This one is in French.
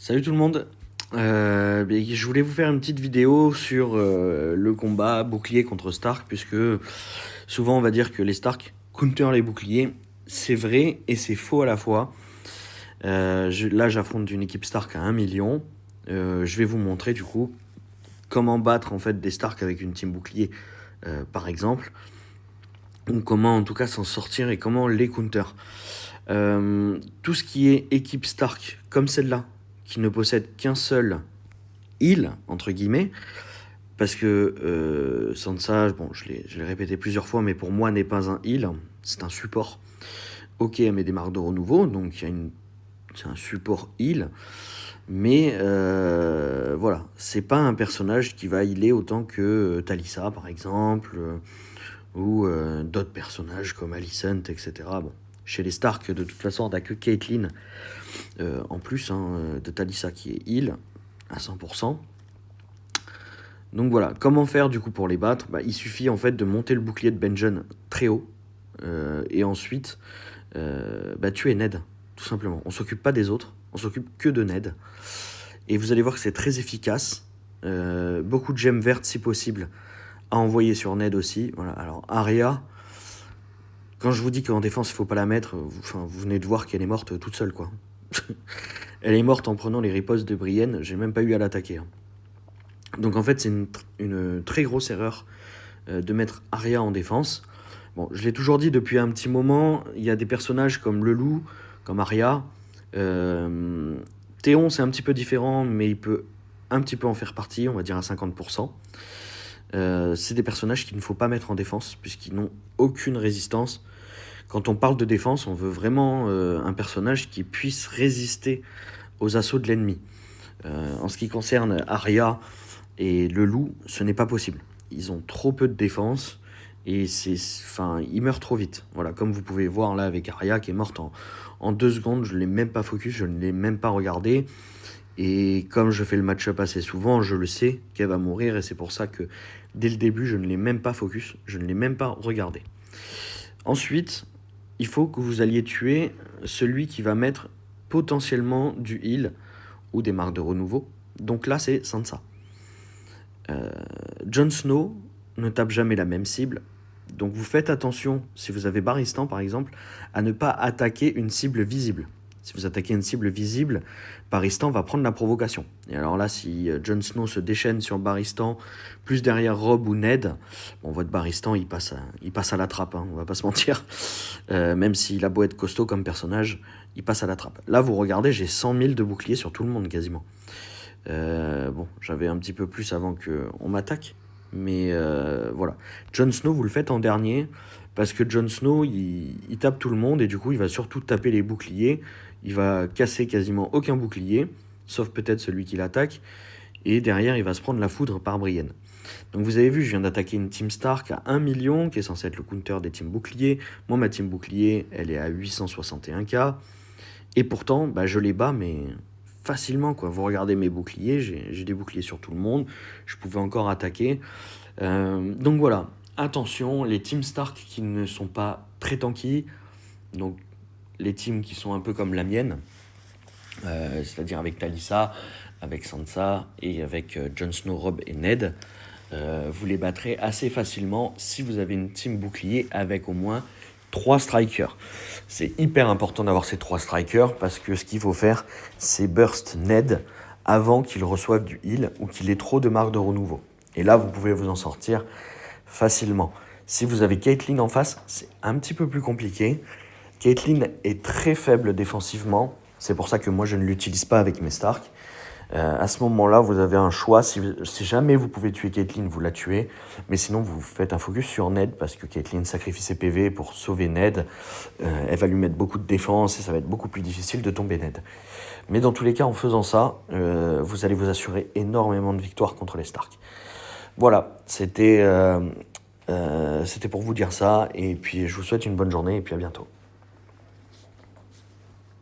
Salut tout le monde. Je voulais vous faire une petite vidéo sur le combat bouclier contre Stark, puisque souvent on va dire que les Stark counter les boucliers. C'est vrai et c'est faux à la fois. Là j'affronte une équipe Stark à 1 million. Je vais vous montrer du coup comment battre en fait des Stark avec une team bouclier par exemple. Ou comment en tout cas s'en sortir et comment les counter. Tout ce qui est équipe Stark comme celle-là, qui ne possède qu'un seul heal, entre guillemets, parce que Sansa, bon, je l'ai répété plusieurs fois, mais pour moi n'est pas un heal, c'est un support. Ok, elle met des marques de renouveau, donc c'est un support heal, mais voilà, c'est pas un personnage qui va healer autant que Talisa par exemple, ou d'autres personnages comme Alicent, etc. Bon, chez les Stark, de toute façon, on n'a que Caitlyn en plus de Talisa qui est heal à 100%. Donc voilà, comment faire du coup pour les battre? Il suffit en fait de monter le bouclier de Benjen très haut et ensuite tuer Ned, tout simplement. On s'occupe pas des autres, on s'occupe que de Ned. Et vous allez voir que c'est très efficace. Beaucoup de gemmes vertes si possible à envoyer sur Ned aussi. Voilà. Alors Arya, quand je vous dis qu'en défense il faut pas la mettre, vous venez de voir qu'elle est morte toute seule quoi. Elle est morte en prenant les ripostes de Brienne, j'ai même pas eu à l'attaquer. Donc en fait c'est une très grosse erreur de mettre Arya en défense. Bon, je l'ai toujours dit depuis un petit moment, il y a des personnages comme le loup, comme Arya. Théon c'est un petit peu différent, mais il peut un petit peu en faire partie, on va dire à 50%. C'est des personnages qu'il ne faut pas mettre en défense, puisqu'ils n'ont aucune résistance. Quand on parle de défense, on veut vraiment un personnage qui puisse résister aux assauts de l'ennemi. En ce qui concerne Arya et le loup, ce n'est pas possible. Ils ont trop peu de défense et ils meurent trop vite. Voilà, comme vous pouvez voir là avec Arya qui est morte en 2 secondes, je ne l'ai même pas focus, je ne l'ai même pas regardé. Et comme je fais le match-up assez souvent, je le sais qu'elle va mourir et c'est pour ça que dès le début, je ne l'ai même pas focus, je ne l'ai même pas regardé. Ensuite, il faut que vous alliez tuer celui qui va mettre potentiellement du heal ou des marques de renouveau. Donc là, c'est Sansa. Jon Snow ne tape jamais la même cible. Donc vous faites attention, si vous avez Barristan par exemple, à ne pas attaquer une cible visible. Si vous attaquez une cible visible, Barristan va prendre la provocation. Et alors là, si Jon Snow se déchaîne sur Barristan, plus derrière Robb ou Ned, bon, votre Barristan, il passe à la trappe, on va pas se mentir. Même s'il a beau être costaud comme personnage, il passe à la trappe. Là, vous regardez, j'ai 100 000 de boucliers sur tout le monde quasiment. Bon, j'avais un petit peu plus avant qu'on m'attaque. Mais voilà. Jon Snow, vous le faites en dernier. Parce que Jon Snow, il tape tout le monde. Et du coup, il va surtout taper les boucliers. Il va casser quasiment aucun bouclier. Sauf peut-être celui qui l'attaque. Et derrière, il va se prendre la foudre par Brienne. Donc vous avez vu, je viens d'attaquer une team Stark à 1 million. Qui est censée être le counter des teams boucliers. Moi, ma team bouclier, elle est à 861K. Et pourtant, je les bats, mais facilement quoi. Vous regardez mes boucliers, j'ai des boucliers sur tout le monde, je pouvais encore attaquer. Donc voilà, attention, les teams Stark qui ne sont pas très tanky, donc les teams qui sont un peu comme la mienne, c'est-à-dire avec Talisa, avec Sansa et avec Jon Snow, Robb et Ned, vous les battrez assez facilement si vous avez une team bouclier avec au moins 3 strikers. C'est hyper important d'avoir ces 3 strikers parce que ce qu'il faut faire, c'est burst Ned avant qu'il reçoive du heal ou qu'il ait trop de marques de renouveau. Et là, vous pouvez vous en sortir facilement. Si vous avez Caitlyn en face, c'est un petit peu plus compliqué. Caitlyn est très faible défensivement. C'est pour ça que moi, je ne l'utilise pas avec mes Stark. À ce moment-là, vous avez un choix. Si jamais vous pouvez tuer Caitlyn, vous la tuez. Mais sinon, vous faites un focus sur Ned parce que Caitlyn sacrifie ses PV pour sauver Ned. Elle va lui mettre beaucoup de défense et ça va être beaucoup plus difficile de tomber Ned. Mais dans tous les cas, en faisant ça, vous allez vous assurer énormément de victoires contre les Stark. Voilà, c'était pour vous dire ça. Et puis, je vous souhaite une bonne journée et puis à bientôt.